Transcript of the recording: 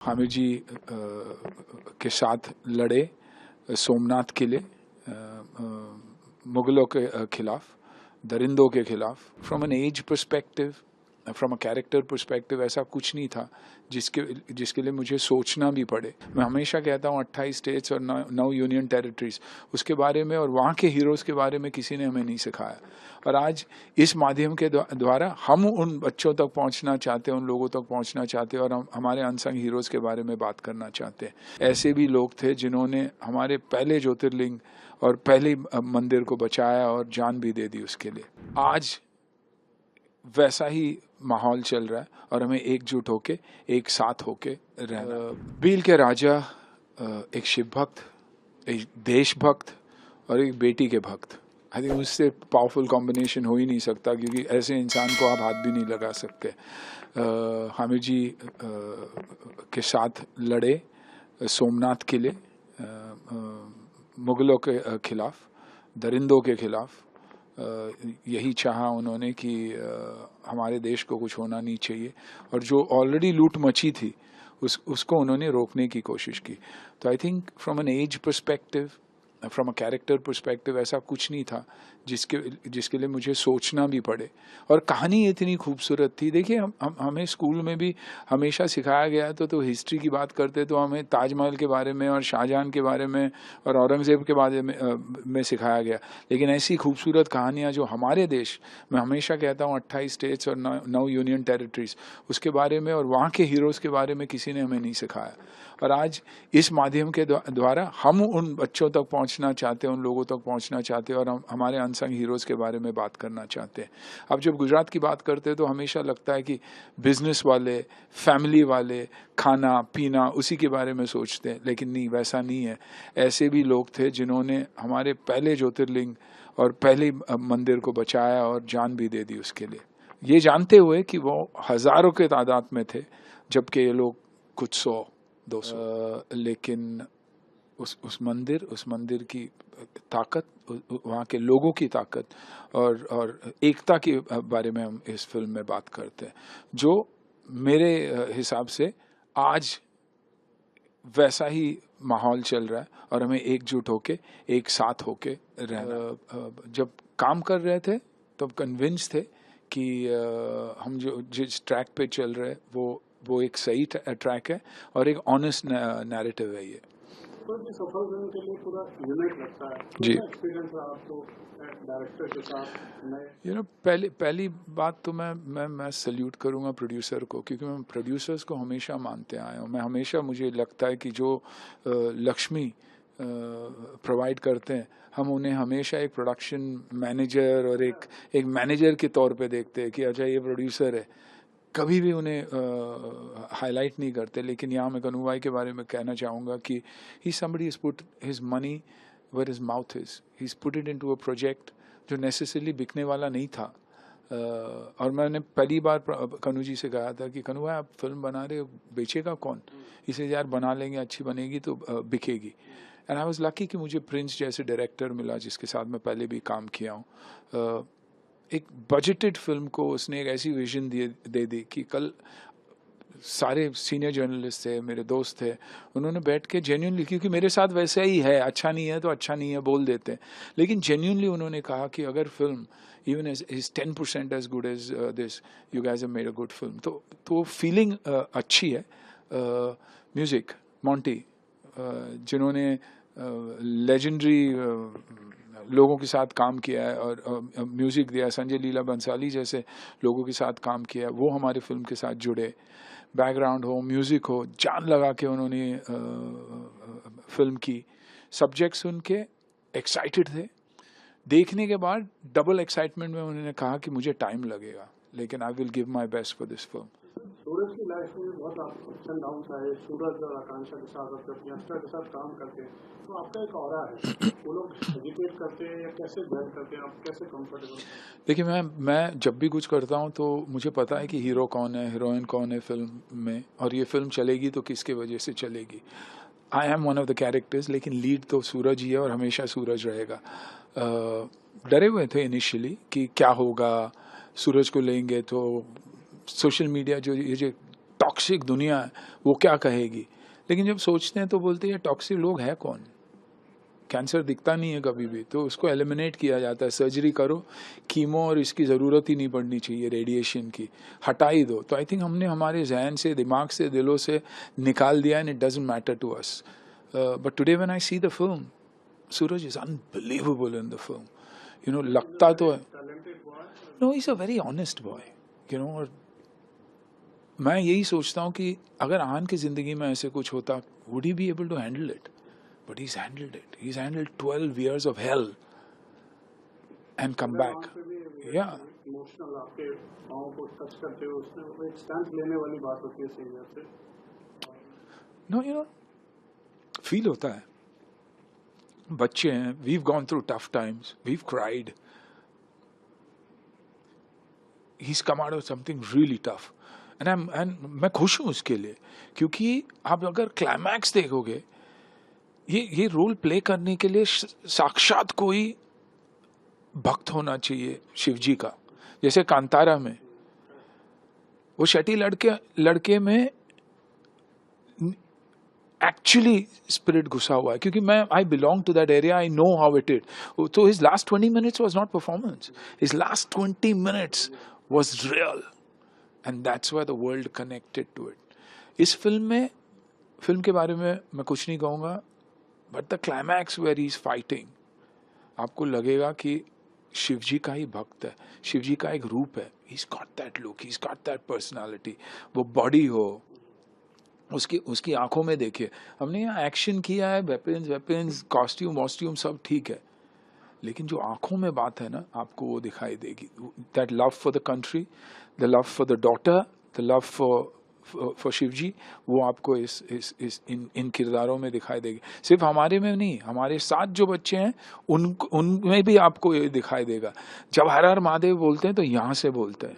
हामिद जी के साथ लड़े सोमनाथ के लिए, मुगलों के खिलाफ, दरिंदों के खिलाफ। From an age perspective, from a character perspective ऐसा कुछ नहीं था जिसके लिए मुझे सोचना भी पड़े। मैं हमेशा कहता हूँ 28 स्टेट्स और 9 यूनियन टेरिटरीज, उसके बारे में और वहाँ के हीरोज़ के बारे में किसी ने हमें नहीं सिखाया। और आज इस माध्यम के द्वारा हम उन बच्चों तक पहुँचना चाहते हैं, उन लोगों तक पहुँचना चाहते हैं और हम हमारे अनसंग हीरोज़ के बारे में बात करना चाहते हैं। ऐसे भी लोग थे जिन्होंने हमारे पहले ज्योतिर्लिंग और पहले मंदिर को बचाया और जान भी दे दी उसके लिए। आज वैसा ही माहौल चल रहा है और हमें एकजुट होके, एक साथ होके रहना। भील के राजा एक शिव भक्त, एक देशभक्त और एक बेटी के भक्त। आई थिंक उससे पावरफुल कॉम्बिनेशन हो ही नहीं सकता, क्योंकि ऐसे इंसान को आप हाथ भी नहीं लगा सकते। हामिद जी के साथ लड़े सोमनाथ के लिए, मुगलों के खिलाफ, दरिंदों के खिलाफ। यही चाहा उन्होंने कि हमारे देश को कुछ होना नहीं चाहिए, और जो ऑलरेडी लूट मची थी उसको उन्होंने रोकने की कोशिश की। तो I think from an age perspective, from a character perspective ऐसा कुछ नहीं था जिसके लिए मुझे सोचना भी पड़े। और कहानी इतनी खूबसूरत थी। देखिए, हमें स्कूल में भी हमेशा सिखाया गया तो हिस्ट्री की बात करते तो हमें ताजमहल के बारे में और शाहजहां के बारे में और औरंगज़ेब के बारे में सिखाया गया। लेकिन ऐसी खूबसूरत कहानियाँ जो हमारे देश, मैं हमेशा कहता हूँ 28 स्टेट्स और 9 यूनियन टेरिटरीज, उसके बारे में और वहाँ के हीरोज़ के बारे में किसी ने हमें नहीं सिखाया। और आज इस माध्यम के द्वारा हम उन बच्चों तक पहुंचना चाहते हैं, उन लोगों तक पहुंचना चाहते हैं और हम हमारे अनसंग हीरोज़ के बारे में बात करना चाहते हैं। अब जब गुजरात की बात करते हैं तो हमेशा लगता है कि बिजनेस वाले, फैमिली वाले, खाना पीना उसी के बारे में सोचते हैं, लेकिन नहीं, वैसा नहीं है। ऐसे भी लोग थे जिन्होंने हमारे पहले ज्योतिर्लिंग और पहले मंदिर को बचाया और जान भी दे दी उसके लिए, ये जानते हुए कि वो हज़ारों के तादाद में थे, जबकि ये लोग कुछ 100-200। लेकिन उस मंदिर की ताकत, वहाँ के लोगों की ताकत और एकता के बारे में हम इस फिल्म में बात करते हैं, जो मेरे हिसाब से आज वैसा ही माहौल चल रहा है और हमें एकजुट होके, एक साथ होके रहना। जब काम कर रहे थे तब कन्विंस थे कि हम जो जिस ट्रैक पे चल रहे हैं वो एक सही ट्रैक है और एक ऑनेस्ट नैरेटिव है ये। तो भी सफल फिल्म के लिए पूरा यूनिक लगता है। जी, एक्सपीरियंस है आपको डायरेक्टर के साथ नए? पहली बात तो मैं सल्यूट करूँगा प्रोड्यूसर को, क्योंकि मैं प्रोड्यूसर्स को हमेशा मानते आया हूँ। मैं हमेशा, मुझे लगता है कि जो लक्ष्मी प्रोवाइड करते हैं, हम उन्हें हमेशा एक प्रोडक्शन मैनेजर और एक मैनेजर के तौर पे देखते हैं कि अच्छा ये प्रोड्यूसर है। कभी भी उन्हें हाईलाइट नहीं करते। लेकिन यहाँ मैं कन्हू भाई के बारे में कहना चाहूँगा कि he somebody is put his money where his mouth is, he is put it into a project जो नेसेसरली बिकने वाला नहीं था। और मैंने पहली बार कन्हू जी से कहा था कि कन्हू भाई आप फिल्म बना रहे हो, बेचेगा कौन? इसे यार बना लेंगे, अच्छी बनेगी तो बिकेगी। एंड आई वाज लकी कि मुझे प्रिंस जैसे डायरेक्टर मिला जिसके साथ मैं पहले भी काम किया हूँ। एक बजटेड फिल्म को उसने एक ऐसी विजन दे दी कि कल सारे सीनियर जर्नलिस्ट थे, मेरे दोस्त थे, उन्होंने बैठ के जेन्युइनली, क्योंकि मेरे साथ वैसा ही है, अच्छा नहीं है तो अच्छा नहीं है बोल देते हैं, लेकिन जेन्युइनली उन्होंने कहा कि अगर film even is 10% as good as this, you guys have made a good film. तो फीलिंग अच्छी है। म्यूज़िक मोंटी, जिन्होंने लेजेंडरी लोगों के साथ काम किया है और म्यूज़िक दिया, संजय लीला बंसाली जैसे लोगों के साथ काम किया है, वो हमारे फिल्म के साथ जुड़े। बैकग्राउंड हो, म्यूज़िक हो, जान लगा के उन्होंने फिल्म की। सब्जेक्ट सुन के एक्साइटेड थे, देखने के बाद डबल एक्साइटमेंट में उन्होंने कहा कि मुझे टाइम लगेगा, लेकिन I will give my best for this film. Suraj की लाइफ में बहुत अप्स एंड डाउन आए, सूरज और आकांक्षा के साथ और जब यंगस्टर के साथ काम करते हैं तो आपका एक ऑरा है, वो लोग हेजिटेट करते हैं या कैसे जज करते हैं, आप कैसे कंफर्टेबल? देखिए, मैं जब भी कुछ करता हूँ तो मुझे पता है कि हीरो कौन है, हीरोइन कौन है फिल्म में, और ये फिल्म चलेगी तो किसके वजह से चलेगी। I am one of the characters, लेकिन लीड तो सूरज ही है और हमेशा सूरज रहेगा। डरे हुए थे इनिशियली कि क्या होगा, सूरज को लेंगे तो सोशल मीडिया जो ये जो टॉक्सिक दुनिया है, वो क्या कहेगी। लेकिन जब सोचते हैं तो बोलते हैं टॉक्सिक लोग है कौन। कैंसर दिखता नहीं है कभी भी, तो उसको एलिमिनेट किया जाता है, सर्जरी करो, कीमो और इसकी ज़रूरत ही नहीं पड़नी चाहिए, रेडिएशन की हटा ही दो। तो आई थिंक हमने हमारे जहन से, दिमाग से, दिलों से निकाल दिया, and it doesn't matter to us. But today when I see the film, Suraj is unbelievable in the film, you know, लगता तो है, no, is a very honest boy, you know. और मैं यही सोचता हूँ कि अगर आन की ज़िंदगी में ऐसे कुछ होता, would he be able to handle it? But he's handled it. He's handled 12 years of hell and come back. Yeah. Emotional आपके पाँव को टच करते हुए उसमें वो एक स्टैंड लेने वाली बात होती है सीनियर से। No, you know, feel होता है। बच्चे हैं, we've gone through tough times, we've cried. He's come out of something really tough. And मैं खुश हूँ उसके लिए, क्योंकि आप अगर क्लाइमैक्स देखोगे, ये रोल प्ले करने के लिए साक्षात कोई भक्त होना चाहिए शिव जी का। जैसे कांतारा में वो शेट्टी लड़के में एक्चुअली स्पिरिट घुसा हुआ है, क्योंकि मैं I belong to that area, I know how it is. तो his last 20 minutes was not performance, his last 20 minutes was real, and that's why the world connected to it. इस film के बारे में मैं कुछ नहीं कहूँगा, but the climax where he is fighting, आपको लगेगा कि शिव जी का ही भक्त है, शिव जी का एक रूप है। He's got that look, he's got that personality। वो बॉडी हो, उसकी आंखों में देखिए, हमने यहाँ एक्शन किया है, वेपन्स, कॉस्ट्यूम सब ठीक है, लेकिन जो आंखों में बात है ना, आपको वो दिखाई देगी। That love for the country, the love for the daughter, the love for Shiv ji, वो आपको इन किरदारों में दिखाई देगी। सिर्फ हमारे में नहीं, हमारे साथ जो बच्चे हैं उनमें भी आपको ये दिखाई देगा। जब हर हर महादेव बोलते हैं तो यहाँ से बोलते हैं,